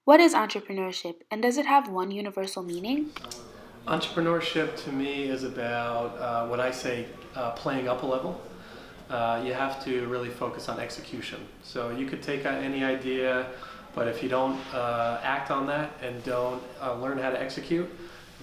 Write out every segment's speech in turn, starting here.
What is entrepreneurship, and does it have one universal meaning? Entrepreneurship to me is about what I say playing up a level. You have to really focus on execution. So you could take any idea, but if you don't act on that and don't learn how to execute,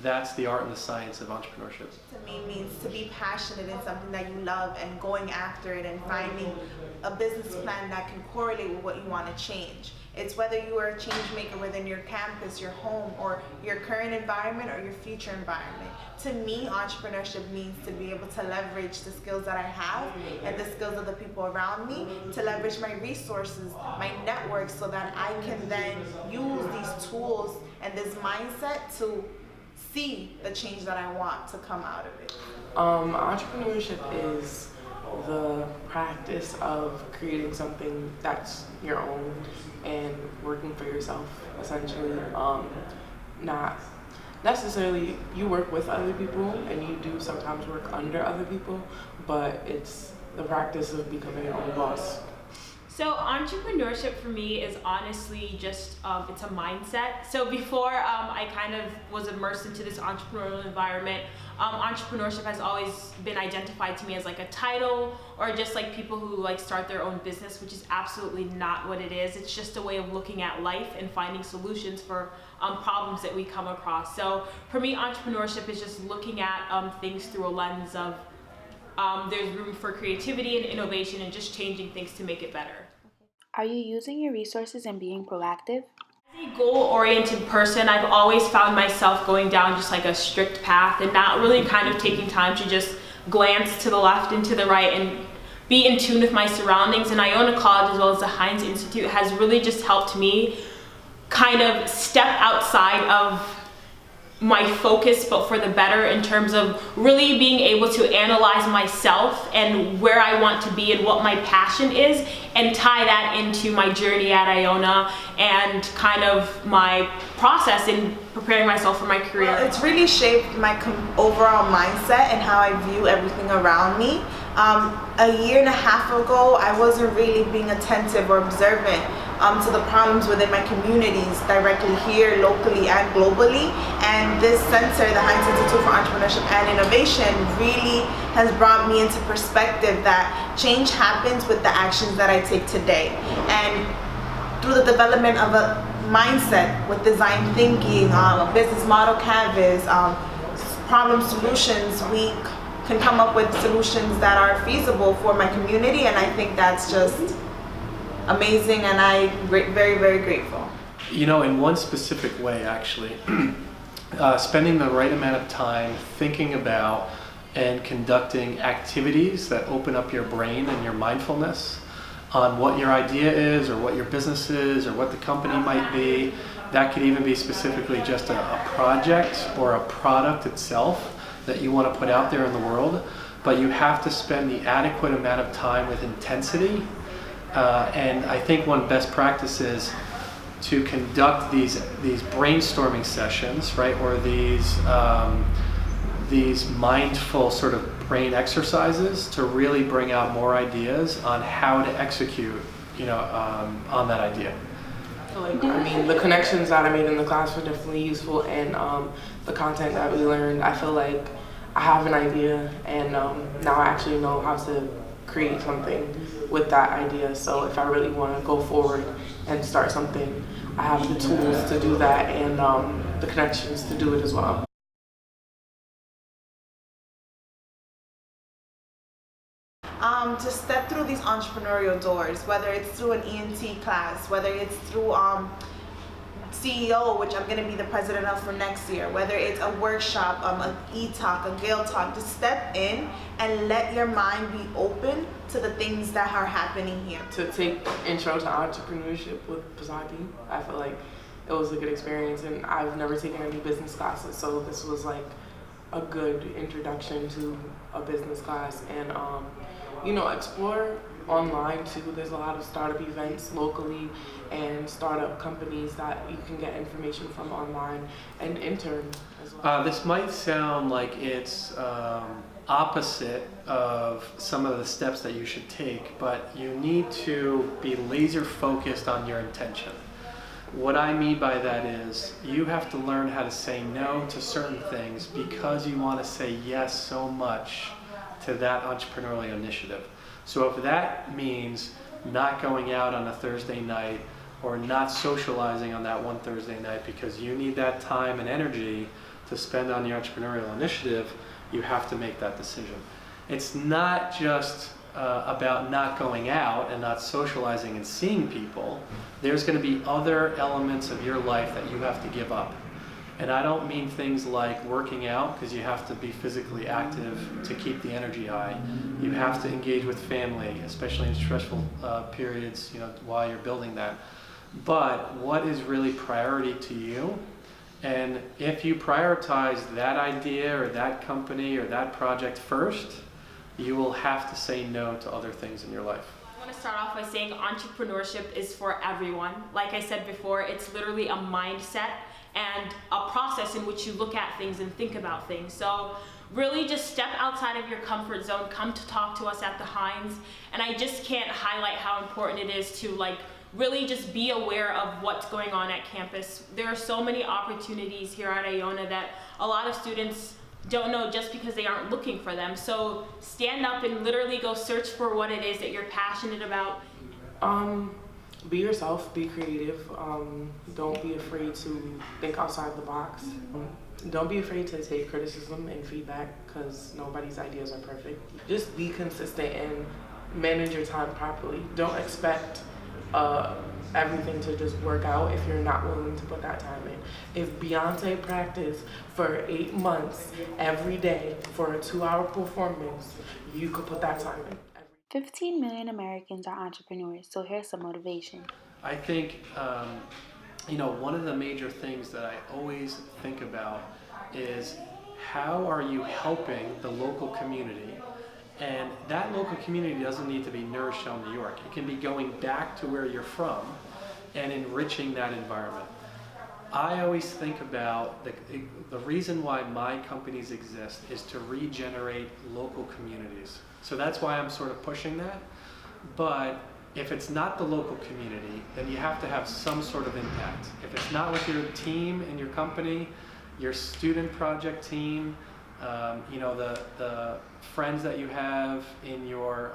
that's the art and the science of entrepreneurship. To me means to be passionate in something that you love and going after it and finding a business plan that can correlate with what you want to change. It's whether you are a change maker within your campus, your home, or your current environment or your future environment. To me, entrepreneurship means to be able to leverage the skills that I have and the skills of the people around me, to leverage my resources, my network, so that I can then use these tools and this mindset to see the change that I want to come out of it. Entrepreneurship is the practice of creating something that's your own and working for yourself, essentially. Not necessarily, you work with other people and you do sometimes work under other people, but it's the practice of becoming your own boss. So entrepreneurship for me is honestly just, it's a mindset. So before I kind of was immersed into this entrepreneurial environment, entrepreneurship has always been identified to me as like a title or just like people who like start their own business, which is absolutely not what it is. It's just a way of looking at life and finding solutions for problems that we come across. So for me, entrepreneurship is just looking at things through a lens of there's room for creativity and innovation and just changing things to make it better. Are you using your resources and being proactive? As a goal-oriented person, I've always found myself going down just like a strict path and not really kind of taking time to just glance to the left and to the right and be in tune with my surroundings. And Iona College as well as the Heinz Institute has really just helped me kind of step outside of my focus, but for the better, in terms of really being able to analyze myself and where I want to be and what my passion is, and tie that into my journey at Iona and kind of my process in preparing myself for my career. Well, it's really shaped my overall mindset and how I view everything around me. A year and a half ago, I wasn't really being attentive or observant to the problems within my communities, directly here, locally, and globally. And this center, the Heinz Institute for Entrepreneurship and Innovation, really has brought me into perspective that change happens with the actions that I take today. And through the development of a mindset with design thinking, a business model canvas, problem solutions, we can come up with solutions that are feasible for my community, and I think that's just amazing, and I'm very, very grateful. You know, in one specific way, actually, spending the right amount of time thinking about and conducting activities that open up your brain and your mindfulness on what your idea is or what your business is or what the company might be. That could even be specifically just a project or a product itself that you want to put out there in the world, but you have to spend the adequate amount of time with intensity. And I think one best practice is to conduct these brainstorming sessions, right, or these mindful sort of brain exercises to really bring out more ideas on how to execute, on that idea. I mean, the connections that I made in the class were definitely useful, and the content that we learned, I feel like I have an idea, and now I actually know how to create something with that idea. So if I really want to go forward and start something, I have the tools to do that and the connections to do it as well. To step through these entrepreneurial doors, whether it's through an ENT class, whether it's through CEO, which I'm going to be the president of for next year, whether it's a workshop, an e-talk, a Gale talk, to step in and let your mind be open to the things that are happening here. To take intro to entrepreneurship with Pasaki, I feel like it was a good experience, and I've never taken any business classes, so this was like a good introduction to a business class. And explore online too. There's a lot of startup events locally and startup companies that you can get information from online, and intern as well. This might sound like it's opposite of some of the steps that you should take, but you need to be laser focused on your intention. What I mean by that is you have to learn how to say no to certain things because you want to say yes so much to that entrepreneurial initiative. So if that means not going out on a Thursday night or not socializing on that one Thursday night because you need that time and energy to spend on your entrepreneurial initiative, you have to make that decision. It's not just about not going out and not socializing and seeing people. There's going to be other elements of your life that you have to give up. And I don't mean things like working out, because you have to be physically active to keep the energy high. You have to engage with family, especially in stressful periods, while you're building that. But what is really priority to you? And if you prioritize that idea or that company or that project first, you will have to say no to other things in your life. I want to start off by saying entrepreneurship is for everyone. Like I said before, it's literally a mindset and a process in which you look at things and think about things. So really just step outside of your comfort zone, come to talk to us at the Heinz. And I just can't highlight how important it is to really just be aware of what's going on at campus. There are so many opportunities here at Iona that a lot of students don't know just because they aren't looking for them. So stand up and literally go search for what it is that you're passionate about. Be yourself, be creative. Don't be afraid to think outside the box. Don't be afraid to take criticism and feedback, because nobody's ideas are perfect. Just be consistent and manage your time properly. Don't expect everything to just work out if you're not willing to put that time in. If Beyonce practiced for 8 months every day for a 2-hour performance, you could put that time in. 15 million Americans are entrepreneurs, so here's some motivation. I think, one of the major things that I always think about is how are you helping the local community? And that local community doesn't need to be nourished on New York. It can be going back to where you're from and enriching that environment. I always think about the reason why my companies exist is to regenerate local communities. So that's why I'm sort of pushing that. But if it's not the local community, then you have to have some sort of impact. If it's not with your team in your company, your student project team, the friends that you have in your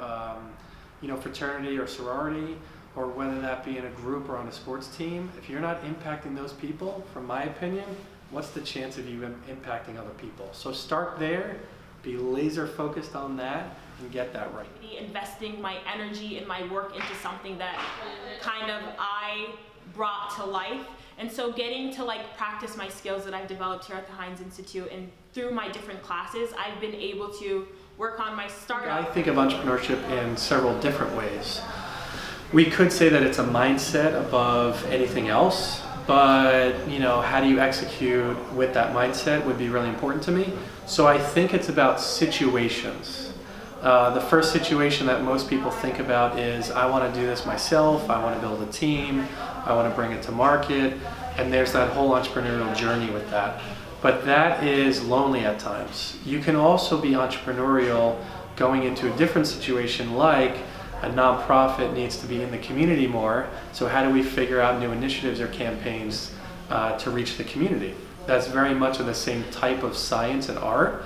fraternity or sorority, or whether that be in a group or on a sports team, if you're not impacting those people, from my opinion, what's the chance of you impacting other people? So start there, be laser focused on that, and get that right. Investing my energy and my work into something that kind of I brought to life. And so getting to practice my skills that I've developed here at the Heinz Institute, and through my different classes, I've been able to work on my startup. I think of entrepreneurship in several different ways. We could say that it's a mindset above anything else, but how do you execute with that mindset would be really important to me. So I think it's about situations. The first situation that most people think about is, I want to do this myself, I want to build a team, I want to bring it to market, and there's that whole entrepreneurial journey with that. But that is lonely at times. You can also be entrepreneurial going into a different situation, like a nonprofit needs to be in the community more, so how do we figure out new initiatives or campaigns to reach the community? That's very much of the same type of science and art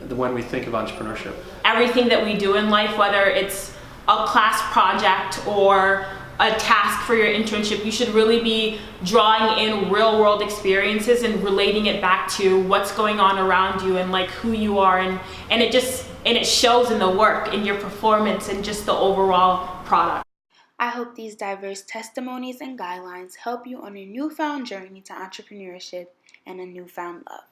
when we think of entrepreneurship. Everything that we do in life, whether it's a class project or a task for your internship, you should really be drawing in real world experiences and relating it back to what's going on around you and who you are, and it shows in the work, in your performance, and just the overall product. I hope these diverse testimonies and guidelines help you on a newfound journey to entrepreneurship and a newfound love.